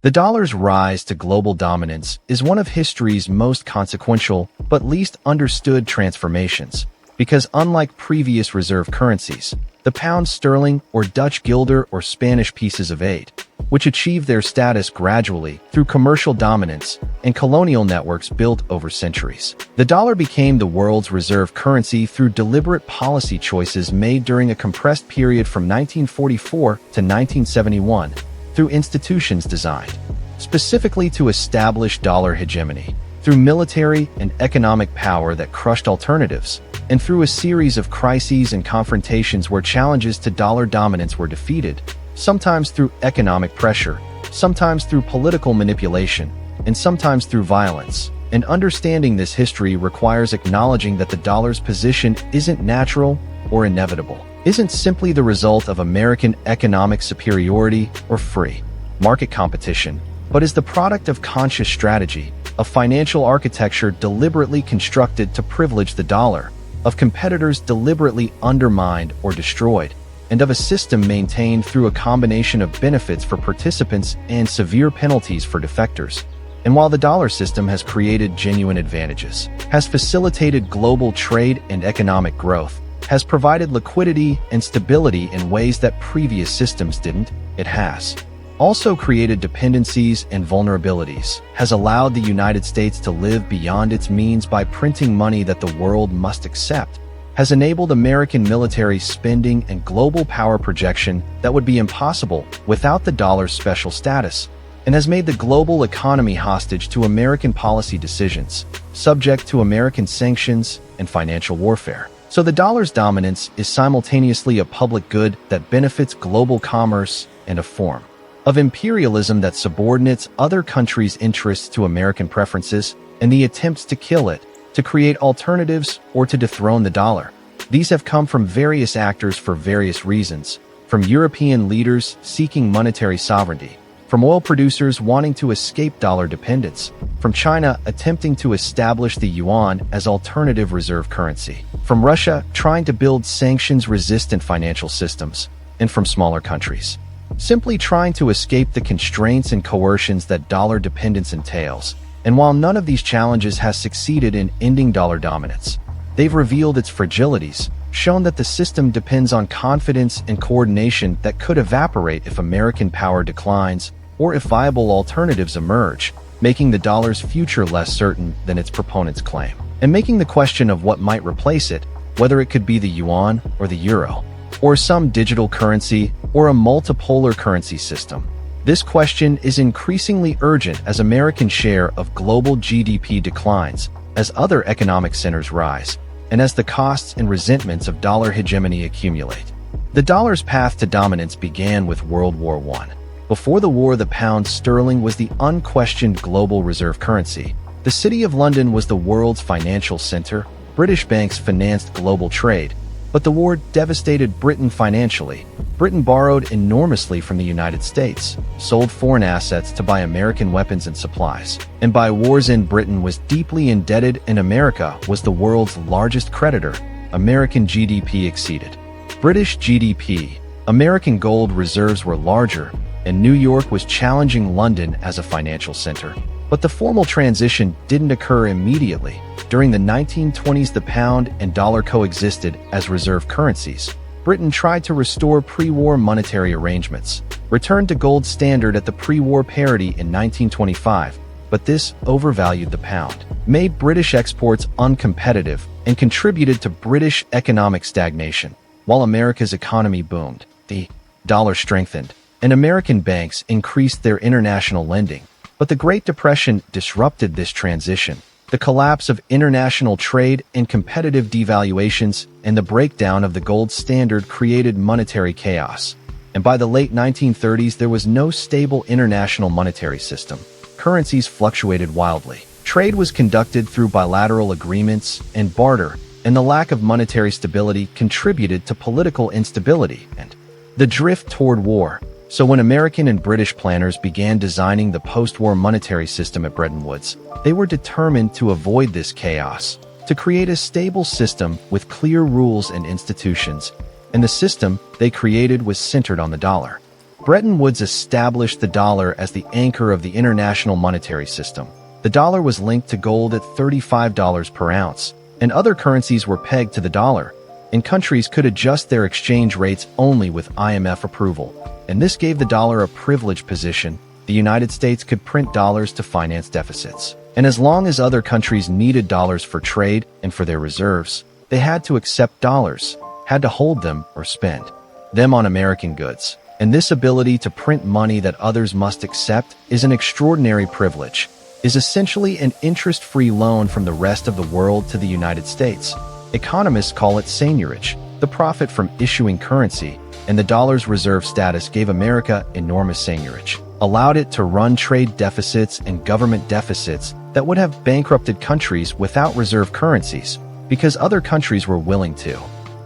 The dollar's rise to global dominance is one of history's most consequential but least understood transformations, because unlike previous reserve currencies, the pound sterling or Dutch guilder or Spanish pieces of eight, which achieved their status gradually through commercial dominance and colonial networks built over centuries. The dollar became the world's reserve currency through deliberate policy choices made during a compressed period from 1944 to 1971, through institutions designed specifically to establish dollar hegemony, through military and economic power that crushed alternatives, and through a series of crises and confrontations where challenges to dollar dominance were defeated, sometimes through economic pressure, sometimes through political manipulation, and sometimes through violence. And understanding this history requires acknowledging that the dollar's position isn't natural or inevitable, isn't simply the result of American economic superiority or free market competition, but is the product of conscious strategy, of financial architecture deliberately constructed to privilege the dollar, of competitors deliberately undermined or destroyed, and of a system maintained through a combination of benefits for participants and severe penalties for defectors. And while the dollar system has created genuine advantages, has facilitated global trade and economic growth, has provided liquidity and stability in ways that previous systems didn't, it has also created dependencies and vulnerabilities, has allowed the United States to live beyond its means by printing money that the world must accept, has enabled American military spending and global power projection that would be impossible without the dollar's special status, and has made the global economy hostage to American policy decisions, subject to American sanctions and financial warfare. So the dollar's dominance is simultaneously a public good that benefits global commerce and a form of imperialism that subordinates other countries' interests to American preferences, and the attempts to kill it, to create alternatives, or to dethrone the dollar. These have come from various actors for various reasons, from European leaders seeking monetary sovereignty, from oil producers wanting to escape dollar dependence, from China attempting to establish the yuan as alternative reserve currency, from Russia trying to build sanctions-resistant financial systems, and from smaller countries simply trying to escape the constraints and coercions that dollar dependence entails. And while none of these challenges has succeeded in ending dollar dominance, they've revealed its fragilities, shown that the system depends on confidence and coordination that could evaporate if American power declines or if viable alternatives emerge, making the dollar's future less certain than its proponents claim, and making the question of what might replace it, whether it could be the yuan or the euro, or some digital currency or a multipolar currency system. This question is increasingly urgent as American share of global GDP declines, as other economic centers rise, and as the costs and resentments of dollar hegemony accumulate. The dollar's path to dominance began with World War I. Before the war, the pound sterling was the unquestioned global reserve currency. The City of London was the world's financial center. British banks financed global trade, but the war devastated Britain financially. Britain borrowed enormously from the United States, sold foreign assets to buy American weapons and supplies, and by war's end Britain was deeply indebted and America was the world's largest creditor. American GDP exceeded British GDP. American gold reserves were larger, and New York was challenging London as a financial center. But the formal transition didn't occur immediately. During the 1920s, the pound and dollar coexisted as reserve currencies. Britain tried to restore pre-war monetary arrangements, returned to gold standard at the pre-war parity in 1925, but this overvalued the pound, made British exports uncompetitive, and contributed to British economic stagnation. While America's economy boomed, the dollar strengthened, and American banks increased their international lending. But the Great Depression disrupted this transition. The collapse of international trade and competitive devaluations and the breakdown of the gold standard created monetary chaos. And by the late 1930s, there was no stable international monetary system. Currencies fluctuated wildly. Trade was conducted through bilateral agreements and barter, and the lack of monetary stability contributed to political instability and the drift toward war. So when American and British planners began designing the post-war monetary system at Bretton Woods, they were determined to avoid this chaos, to create a stable system with clear rules and institutions, and the system they created was centered on the dollar. Bretton Woods established the dollar as the anchor of the international monetary system. The dollar was linked to gold at $35 per ounce, and other currencies were pegged to the dollar, and countries could adjust their exchange rates only with IMF approval. And this gave the dollar a privileged position. The United States could print dollars to finance deficits. And as long as other countries needed dollars for trade and for their reserves, they had to accept dollars, had to hold them or spend them on American goods. And this ability to print money that others must accept is an extraordinary privilege, is essentially an interest-free loan from the rest of the world to the United States. Economists call it seigniorage. The profit from issuing currency and the dollar's reserve status gave America enormous seigniorage, allowed it to run trade deficits and government deficits that would have bankrupted countries without reserve currencies, because other countries were willing to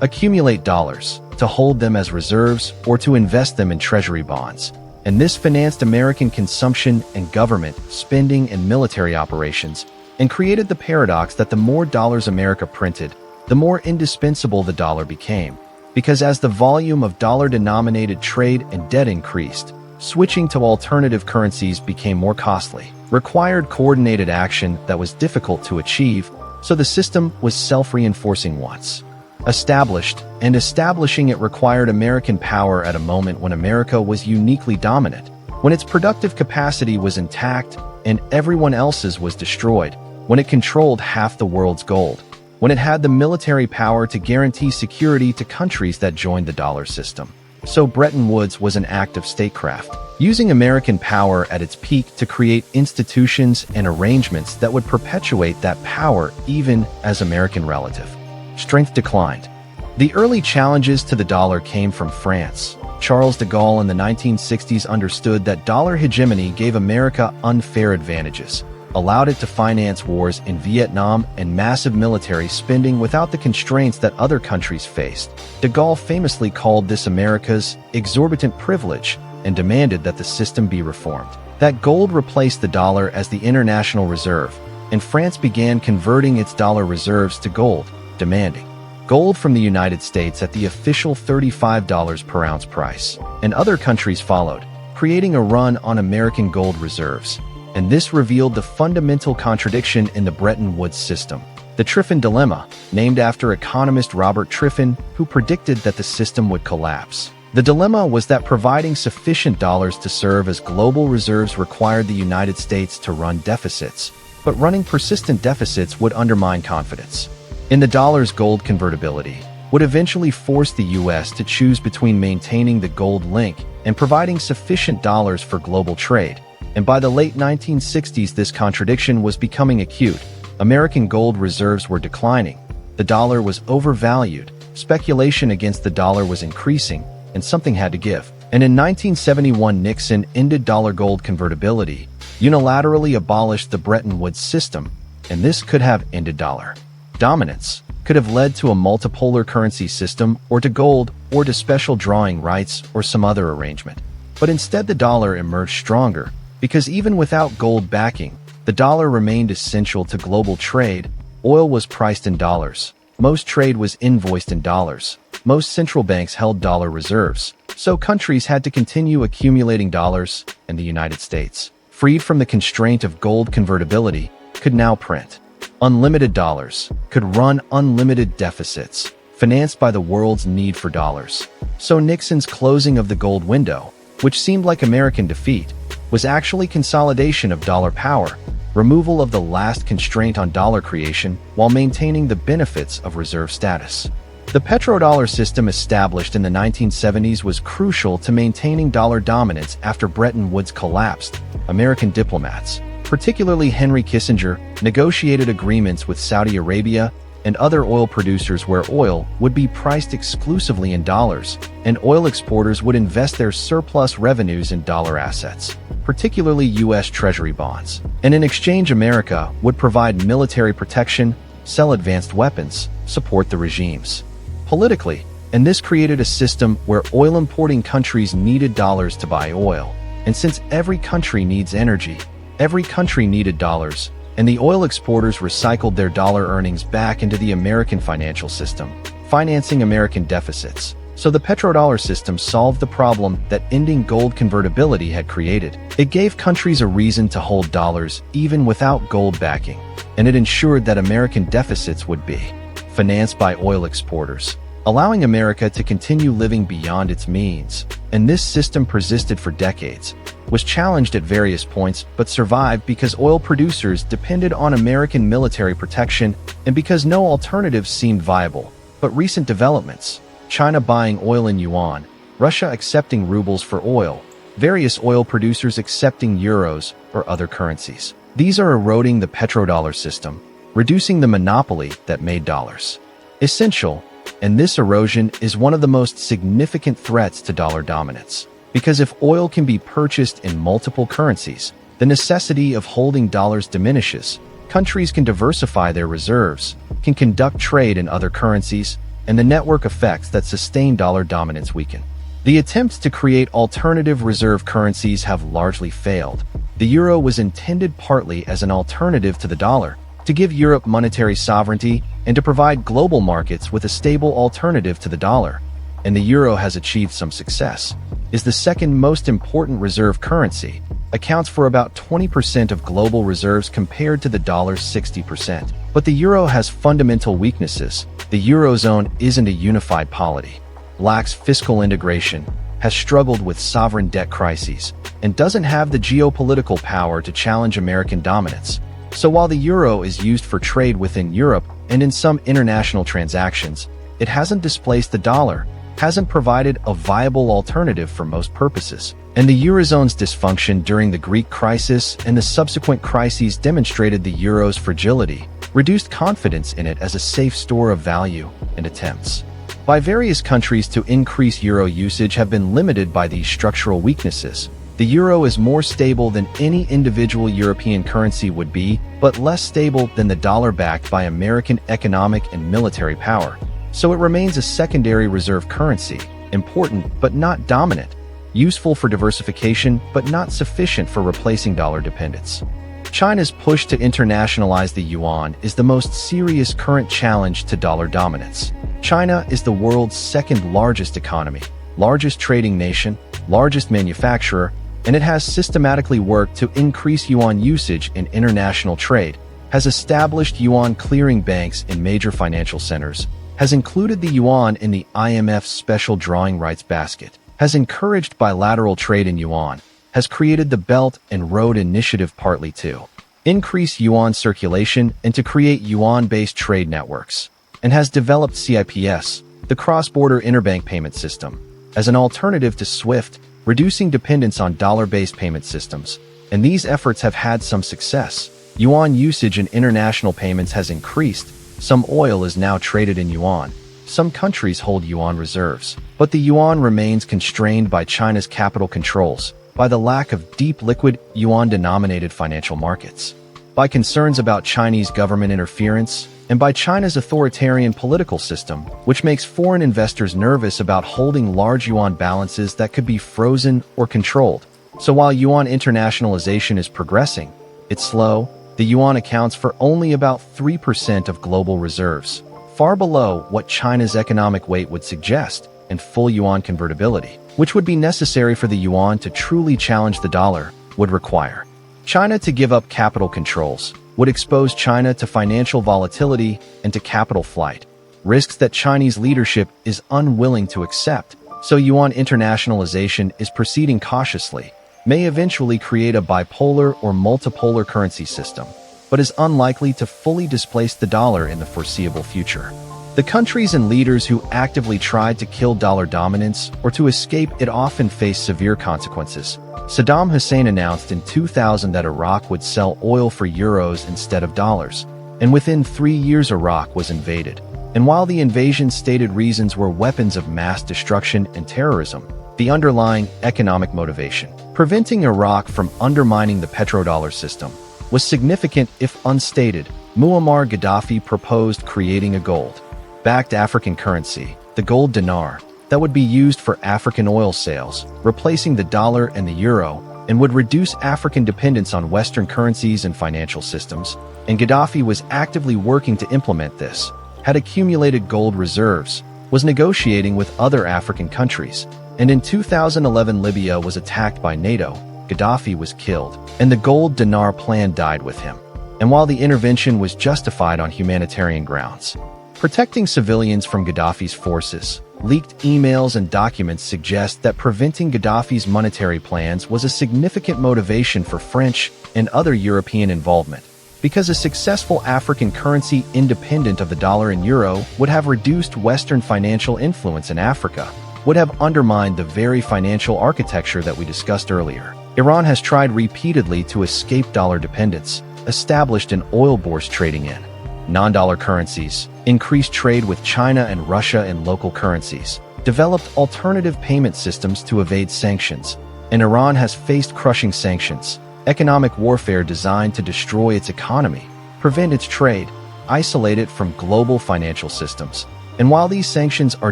accumulate dollars, to hold them as reserves, or to invest them in treasury bonds. And this financed American consumption and government spending and military operations, and created the paradox that the more dollars America printed, the more indispensable the dollar became. Because as the volume of dollar-denominated trade and debt increased, switching to alternative currencies became more costly, required coordinated action that was difficult to achieve, so the system was self-reinforcing once established, and establishing it required American power at a moment when America was uniquely dominant, when its productive capacity was intact and everyone else's was destroyed, when it controlled half the world's gold, when it had the military power to guarantee security to countries that joined the dollar system. So Bretton Woods was an act of statecraft, using American power at its peak to create institutions and arrangements that would perpetuate that power even as American relative strength declined. The early challenges to the dollar came from France. Charles de Gaulle in the 1960s understood that dollar hegemony gave America unfair advantages, allowed it to finance wars in Vietnam and massive military spending without the constraints that other countries faced. De Gaulle famously called this America's exorbitant privilege and demanded that the system be reformed. That gold replaced the dollar as the international reserve, and France began converting its dollar reserves to gold, demanding gold from the United States at the official $35 per ounce price. And other countries followed, creating a run on American gold reserves. And this revealed the fundamental contradiction in the Bretton Woods system. The Triffin dilemma, named after economist Robert Triffin, who predicted that the system would collapse. The dilemma was that providing sufficient dollars to serve as global reserves required the United States to run deficits, but running persistent deficits would undermine confidence in the dollar's gold convertibility, would eventually force the U.S. to choose between maintaining the gold link and providing sufficient dollars for global trade. And by the late 1960s, this contradiction was becoming acute. American gold reserves were declining, the dollar was overvalued, speculation against the dollar was increasing, and something had to give. And in 1971, Nixon ended dollar-gold convertibility, unilaterally abolished the Bretton Woods system, and this could have ended dollar dominance, could have led to a multipolar currency system, or to gold, or to special drawing rights, or some other arrangement. But instead, the dollar emerged stronger, because even without gold backing, the dollar remained essential to global trade. Oil was priced in dollars. Most trade was invoiced in dollars. Most central banks held dollar reserves. So countries had to continue accumulating dollars, and the United States, freed from the constraint of gold convertibility, could now print unlimited dollars, could run unlimited deficits, financed by the world's need for dollars. So Nixon's closing of the gold window, which seemed like American defeat, was actually consolidation of dollar power, removal of the last constraint on dollar creation while maintaining the benefits of reserve status. The petrodollar system established in the 1970s was crucial to maintaining dollar dominance after Bretton Woods collapsed. American diplomats, particularly Henry Kissinger, negotiated agreements with Saudi Arabia and other oil producers where oil would be priced exclusively in dollars, and oil exporters would invest their surplus revenues in dollar assets, particularly U.S. Treasury bonds. And in exchange, America would provide military protection, sell advanced weapons, support the regimes politically. And this created a system where oil-importing countries needed dollars to buy oil. And since every country needs energy, every country needed dollars, and the oil exporters recycled their dollar earnings back into the American financial system, financing American deficits. So the petrodollar system solved the problem that ending gold convertibility had created. It gave countries a reason to hold dollars even without gold backing, and it ensured that American deficits would be financed by oil exporters, allowing America to continue living beyond its means. And this system persisted for decades, was challenged at various points, but survived because oil producers depended on American military protection and because no alternatives seemed viable. But recent developments, China buying oil in yuan, Russia accepting rubles for oil, various oil producers accepting euros or other currencies. These are eroding the petrodollar system, reducing the monopoly that made dollars essential, and this erosion is one of the most significant threats to dollar dominance. Because if oil can be purchased in multiple currencies, the necessity of holding dollars diminishes. Countries can diversify their reserves, can conduct trade in other currencies, and the network effects that sustain dollar dominance weaken. The attempts to create alternative reserve currencies have largely failed. The euro was intended partly as an alternative to the dollar, to give Europe monetary sovereignty and to provide global markets with a stable alternative to the dollar. And the euro has achieved some success. Is the second most important reserve currency, accounts for about 20% of global reserves compared to the dollar's 60%. But the euro has fundamental weaknesses. The eurozone isn't a unified polity, lacks fiscal integration, has struggled with sovereign debt crises, and doesn't have the geopolitical power to challenge American dominance. So while the euro is used for trade within Europe and in some international transactions, it hasn't displaced the dollar, hasn't provided a viable alternative for most purposes. And the eurozone's dysfunction during the Greek crisis and the subsequent crises demonstrated the euro's fragility, reduced confidence in it as a safe store of value, and attempts by various countries to increase euro usage have been limited by these structural weaknesses. The euro is more stable than any individual European currency would be, but less stable than the dollar backed by American economic and military power. So it remains a secondary reserve currency, important but not dominant, useful for diversification but not sufficient for replacing dollar dependence. China's push to internationalize the yuan is the most serious current challenge to dollar dominance. China is the world's second largest economy, largest trading nation, largest manufacturer, and it has systematically worked to increase yuan usage in international trade, has established yuan clearing banks in major financial centers, has included the yuan in the IMF's special drawing rights basket, has encouraged bilateral trade in yuan, has created the Belt and Road Initiative partly to increase yuan circulation and to create yuan-based trade networks, and has developed CIPS, the cross-border interbank payment system, as an alternative to SWIFT, reducing dependence on dollar-based payment systems. And these efforts have had some success. Yuan usage in international payments has increased. Some oil is now traded in yuan. Some countries hold yuan reserves. But the yuan remains constrained by China's capital controls, by the lack of deep liquid yuan-denominated financial markets, by concerns about Chinese government interference, and by China's authoritarian political system, which makes foreign investors nervous about holding large yuan balances that could be frozen or controlled. So while yuan internationalization is progressing, it's slow. The yuan accounts for only about 3% of global reserves, far below what China's economic weight would suggest, and full yuan convertibility, which would be necessary for the yuan to truly challenge the dollar, would require China to give up capital controls, would expose China to financial volatility and to capital flight, risks that Chinese leadership is unwilling to accept. So yuan internationalization is proceeding cautiously, may eventually create a bipolar or multipolar currency system, but is unlikely to fully displace the dollar in the foreseeable future. The countries and leaders who actively tried to kill dollar dominance or to escape it often face severe consequences. Saddam Hussein announced in 2000 that Iraq would sell oil for euros instead of dollars, and within 3 years Iraq was invaded. And while the invasion's stated reasons were weapons of mass destruction and terrorism, the underlying economic motivation, preventing Iraq from undermining the petrodollar system, was significant if unstated. Muammar Gaddafi proposed creating a gold-backed African currency, the gold dinar, that would be used for African oil sales, replacing the dollar and the euro, and would reduce African dependence on Western currencies and financial systems. And Gaddafi was actively working to implement this, had accumulated gold reserves, was negotiating with other African countries, and in 2011 Libya was attacked by NATO, Gaddafi was killed, and the gold dinar plan died with him. And while the intervention was justified on humanitarian grounds, protecting civilians from Gaddafi's forces, leaked emails and documents suggest that preventing Gaddafi's monetary plans was a significant motivation for French and other European involvement, because a successful African currency independent of the dollar and euro would have reduced Western financial influence in Africa, would have undermined the very financial architecture that we discussed earlier. Iran has tried repeatedly to escape dollar dependence, established an oil bourse trading in non-dollar currencies, increased trade with China and Russia in local currencies, developed alternative payment systems to evade sanctions, and Iran has faced crushing sanctions, economic warfare designed to destroy its economy, prevent its trade, isolate it from global financial systems. And while these sanctions are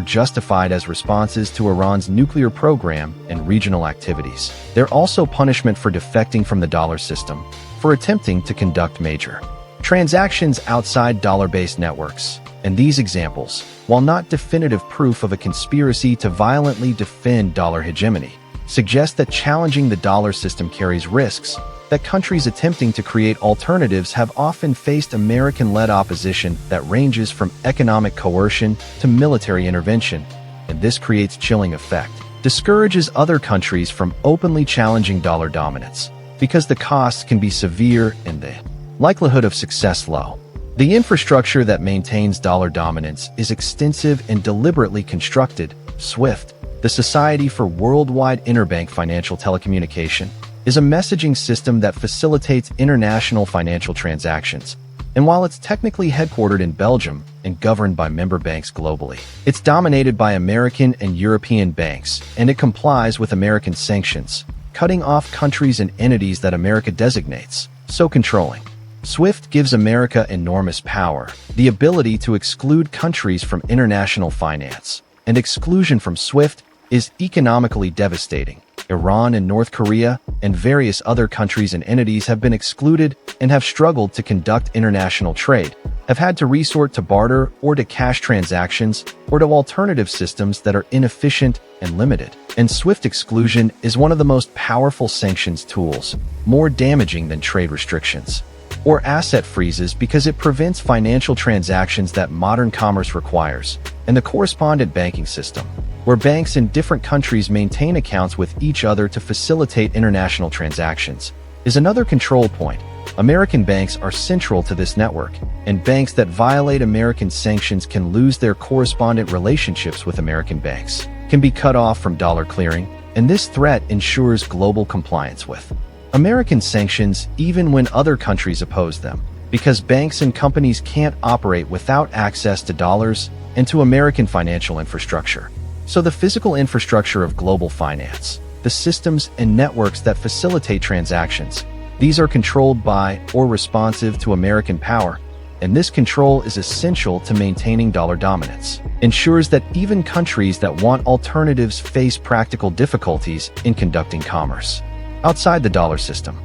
justified as responses to Iran's nuclear program and regional activities, they're also punishment for defecting from the dollar system, for attempting to conduct major transactions outside dollar-based networks. And these examples, while not definitive proof of a conspiracy to violently defend dollar hegemony, suggest that challenging the dollar system carries risks, that countries attempting to create alternatives have often faced American-led opposition that ranges from economic coercion to military intervention, and this creates chilling effect, discourages other countries from openly challenging dollar dominance, because the costs can be severe and the likelihood of success low. The infrastructure that maintains dollar dominance is extensive and deliberately constructed. SWIFT, the Society for Worldwide Interbank Financial Telecommunication, is a messaging system that facilitates international financial transactions. And while it's technically headquartered in Belgium and governed by member banks globally, it's dominated by American and European banks, and it complies with American sanctions, cutting off countries and entities that America designates, so controlling. SWIFT gives America enormous power, the ability to exclude countries from international finance, and exclusion from SWIFT is economically devastating. Iran and North Korea and various other countries and entities have been excluded and have struggled to conduct international trade, have had to resort to barter or to cash transactions or to alternative systems that are inefficient and limited. And SWIFT exclusion is one of the most powerful sanctions tools, more damaging than trade restrictions or asset freezes, because it prevents financial transactions that modern commerce requires, and the correspondent banking system, where banks in different countries maintain accounts with each other to facilitate international transactions, is another control point. American banks are central to this network, and banks that violate American sanctions can lose their correspondent relationships with American banks, can be cut off from dollar clearing, and this threat ensures global compliance with American sanctions even when other countries oppose them, because banks and companies can't operate without access to dollars and to American financial infrastructure. So the physical infrastructure of global finance, the systems and networks that facilitate transactions, these are controlled by or responsive to American power, and this control is essential to maintaining dollar dominance, ensures that even countries that want alternatives face practical difficulties in conducting commerce outside the dollar system.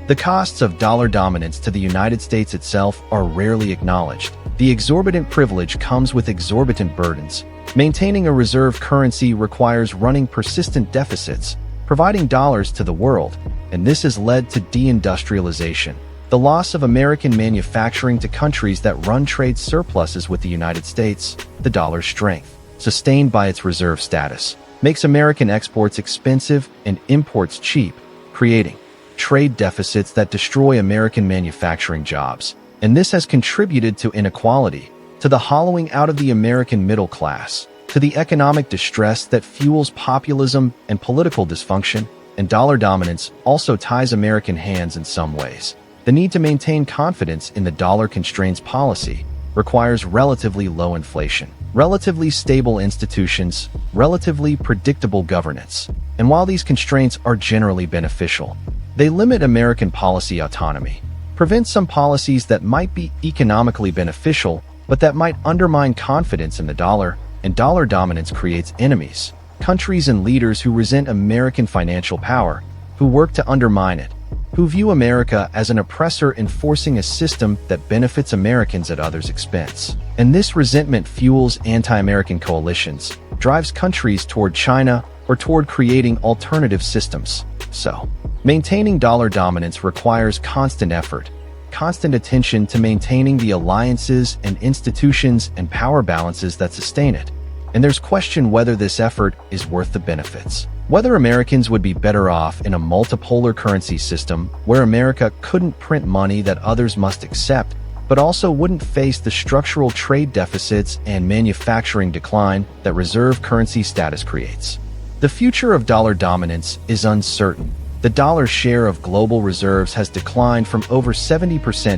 The costs of dollar dominance to the United States itself are rarely acknowledged. The exorbitant privilege comes with exorbitant burdens. Maintaining a reserve currency requires running persistent deficits, providing dollars to the world, and this has led to deindustrialization, the loss of American manufacturing to countries that run trade surpluses with the United States. The dollar's strength, sustained by its reserve status, makes American exports expensive and imports cheap, creating trade deficits that destroy American manufacturing jobs. And this has contributed to inequality, to the hollowing out of the American middle class, to the economic distress that fuels populism and political dysfunction. And dollar dominance also ties American hands in some ways. The need to maintain confidence in the dollar constrains policy, requires relatively low inflation, relatively stable institutions, relatively predictable governance. And while these constraints are generally beneficial, they limit American policy autonomy, prevent some policies that might be economically beneficial, but that might undermine confidence in the dollar, and dollar dominance creates enemies, countries and leaders who resent American financial power, who work to undermine it. who view America as an oppressor enforcing a system that benefits Americans at others' expense. And this resentment fuels anti-American coalitions, drives countries toward China or toward creating alternative systems. So, maintaining dollar dominance requires constant effort, constant attention to maintaining the alliances and institutions and power balances that sustain it. And there's question whether this effort is worth the benefits. Whether Americans would be better off in a multipolar currency system where America couldn't print money that others must accept, but also wouldn't face the structural trade deficits and manufacturing decline that reserve currency status creates. The future of dollar dominance is uncertain. The dollar's share of global reserves has declined from over 70%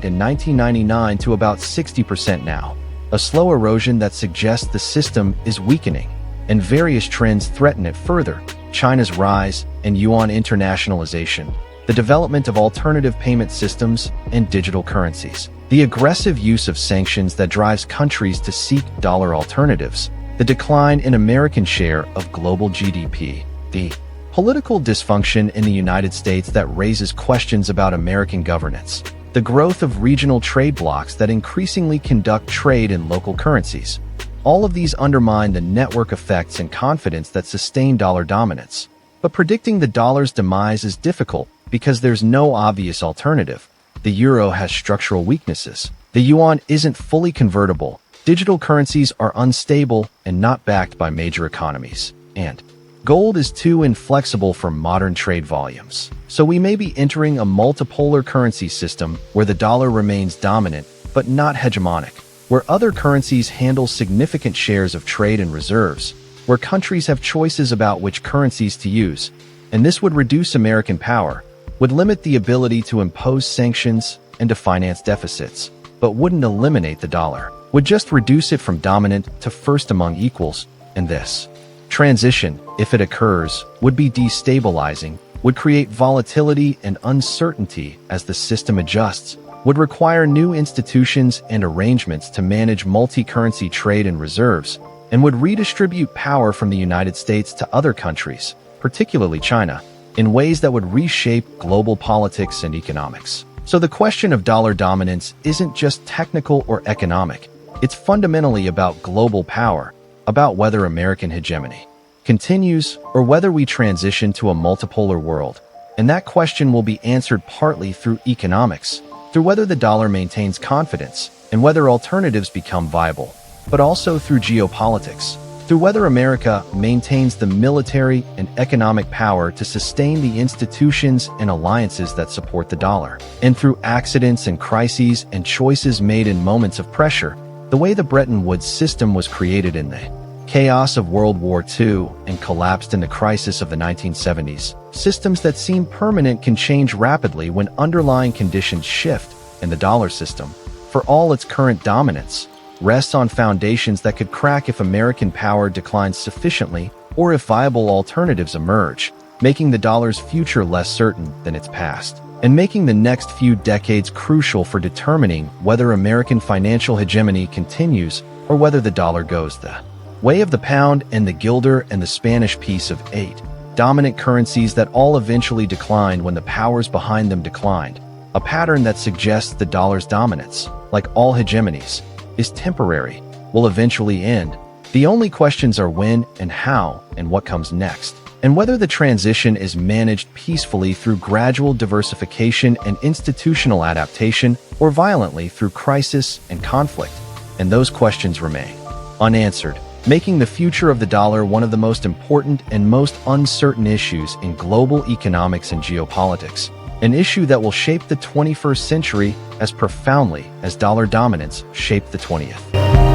in 1999 to about 60% now, a slow erosion that suggests the system is weakening, and various trends threaten it further. China's rise and yuan internationalization, the development of alternative payment systems and digital currencies, the aggressive use of sanctions that drives countries to seek dollar alternatives, the decline in American share of global GDP, the political dysfunction in the United States that raises questions about American governance, the growth of regional trade blocs that increasingly conduct trade in local currencies. All of these undermine the network effects and confidence that sustain dollar dominance. But predicting the dollar's demise is difficult because there's no obvious alternative. The euro has structural weaknesses. The yuan isn't fully convertible. Digital currencies are unstable and not backed by major economies. And gold is too inflexible for modern trade volumes. So we may be entering a multipolar currency system where the dollar remains dominant but not hegemonic, where other currencies handle significant shares of trade and reserves, where countries have choices about which currencies to use, and this would reduce American power, would limit the ability to impose sanctions and to finance deficits, but wouldn't eliminate the dollar, would just reduce it from dominant to first among equals, and this transition, if it occurs, would be destabilizing, would create volatility and uncertainty as the system adjusts, would require new institutions and arrangements to manage multi-currency trade and reserves, and would redistribute power from the United States to other countries, particularly China, in ways that would reshape global politics and economics. So the question of dollar dominance isn't just technical or economic. It's fundamentally about global power, about whether American hegemony continues or whether we transition to a multipolar world. And that question will be answered partly through economics, through whether the dollar maintains confidence and whether alternatives become viable, but also through geopolitics, through whether America maintains the military and economic power to sustain the institutions and alliances that support the dollar, and through accidents and crises and choices made in moments of pressure, the way the Bretton Woods system was created in the chaos of World War II and collapsed in the crisis of the 1970s. Systems that seem permanent can change rapidly when underlying conditions shift, and the dollar system, for all its current dominance, rests on foundations that could crack if American power declines sufficiently or if viable alternatives emerge, making the dollar's future less certain than its past, and making the next few decades crucial for determining whether American financial hegemony continues or whether the dollar goes the way of the pound and the guilder and the Spanish peace of 8, dominant currencies that all eventually declined when the powers behind them declined, a pattern that suggests the dollar's dominance, like all hegemonies, is temporary, will eventually end. The only questions are when and how and what comes next, and whether the transition is managed peacefully through gradual diversification and institutional adaptation or violently through crisis and conflict, and those questions remain unanswered, making the future of the dollar one of the most important and most uncertain issues in global economics and geopolitics, an issue that will shape the 21st century as profoundly as dollar dominance shaped the 20th.